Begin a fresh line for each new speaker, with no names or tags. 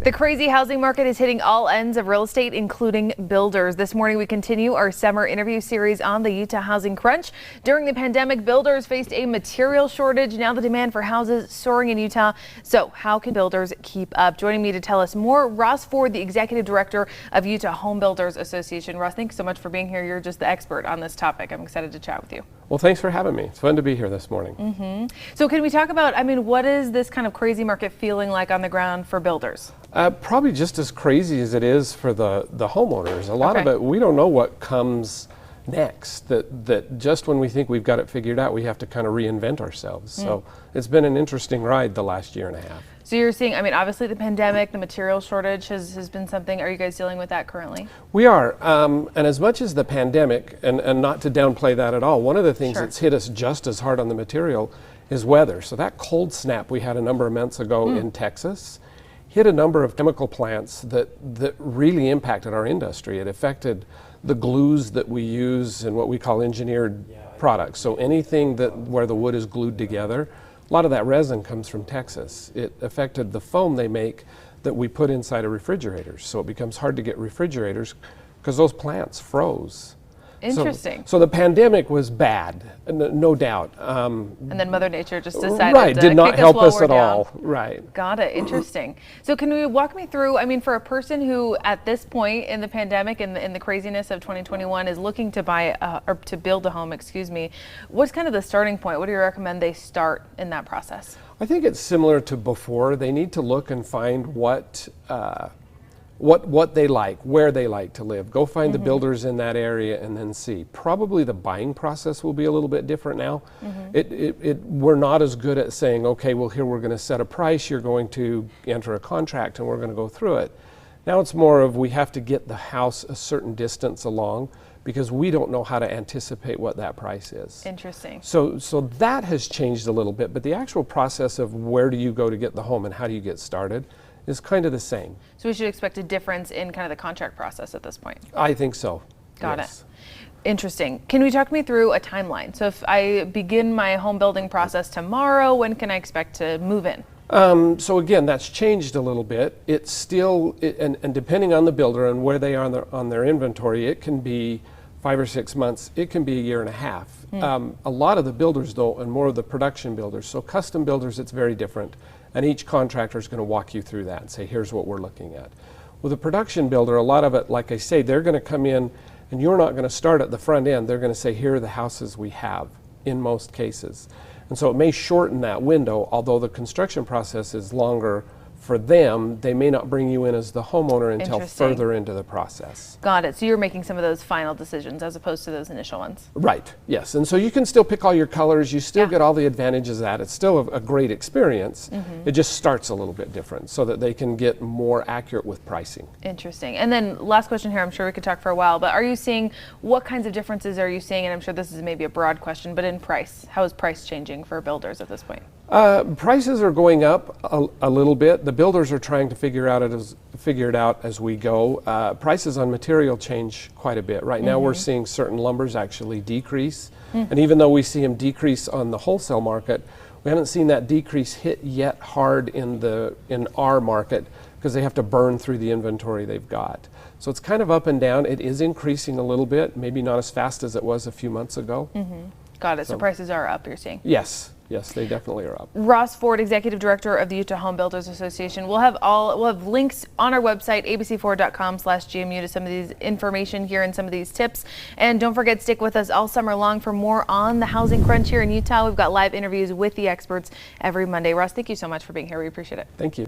The crazy housing market is hitting all ends of real estate, including builders. This morning, we continue our summer interview series on the Utah housing crunch. During the pandemic, builders faced a material shortage. Now the demand for houses soaring in Utah. So how can builders keep up? Joining me to tell us more, Ross Ford, the executive director of Utah Home Builders Association. Ross, thanks so much for being here. You're just the expert on this topic. I'm excited to chat with you.
Well, thanks for having me. It's fun to be here this morning.
So can we talk about, what is this kind of crazy market feeling like on the ground for builders?
Probably just as crazy as it is for the homeowners. A lot of it, we don't know what comes next. That just when we think we've got it figured out, we have to kind of reinvent ourselves. So it's been an interesting ride the last year and a half.
So you're seeing, obviously the pandemic, the material shortage has been something. Are you guys dealing with that currently?
We are, and as much as the pandemic, and not to downplay that at all, one of the things that's hit us just as hard on the material is weather. So that cold snap we had a number of months ago in Texas hit a number of chemical plants that really impacted our industry. It affected the glues that we use in what we call engineered products. So anything where the wood is glued together, a lot of that resin comes from Texas. It affected the foam they make that we put inside of refrigerators. So it becomes hard to get refrigerators because those plants froze.
Interesting.
So the pandemic was bad, no doubt.
And then Mother Nature just decided to
did not
kick
help
us
us at
down.
all. Right.
Got it. Interesting. So can we walk me through, for a person who at this point in the pandemic and in the craziness of 2021 is looking to buy or to build a home, what's kind of the starting point? What do you recommend they start in that process?
I think it's similar to before. They need to look and find what they like, where they like to live. Go find the builders in that area and then see. Probably the buying process will be a little bit different now. We're not as good at saying, okay, well here we're going to set a price, you're going to enter a contract and we're going to go through it. Now it's more of we have to get the house a certain distance along because we don't know how to anticipate what that price is.
Interesting.
So that has changed a little bit, but the actual process of where do you go to get the home and how do you get started is kind of the same.
So we should expect a difference in kind of the contract process at this point?
I think so.
Got it. Interesting. Can we talk me through a timeline? So if I begin my home building process tomorrow, when can I expect to move in?
So again, that's changed a little bit. It's still, and depending on the builder and where they are on their inventory, it can be 5 or 6 months, it can be a year and a half. A lot of the builders though, and more of the production builders, so custom builders, it's very different. And each contractor is going to walk you through that and say, here's what we're looking at. With a production builder, a lot of it, like I say, they're going to come in and you're not going to start at the front end. They're going to say, here are the houses we have in most cases. And so it may shorten that window, although the construction process is longer for them. They may not bring you in as the homeowner until further into the process.
Got it. So you're making some of those final decisions as opposed to those initial ones.
Right. Yes. And so you can still pick all your colors. You still get all the advantages of that. It's still a great experience. It just starts a little bit different so that they can get more accurate with pricing.
Interesting. And then last question here, I'm sure we could talk for a while, but are you seeing, what kinds of differences are you seeing? And I'm sure this is maybe a broad question, but in price, how is price changing for builders at this point?
Prices are going up a little bit. The builders are trying to figure it out as we go. Prices on material change quite a bit. Right now we're seeing certain lumbers actually decrease. And even though we see them decrease on the wholesale market, we haven't seen that decrease hit yet hard in our market because they have to burn through the inventory they've got. So it's kind of up and down. It is increasing a little bit, maybe not as fast as it was a few months ago.
Got it. So prices are up, you're seeing?
Yes. Yes, they definitely are up.
Ross Ford, Executive Director of the Utah Home Builders Association. We'll have links on our website, abc4.com/GMU, to some of these information here and some of these tips. And don't forget, stick with us all summer long for more on the housing crunch here in Utah. We've got live interviews with the experts every Monday. Ross, thank you so much for being here. We appreciate it.
Thank you.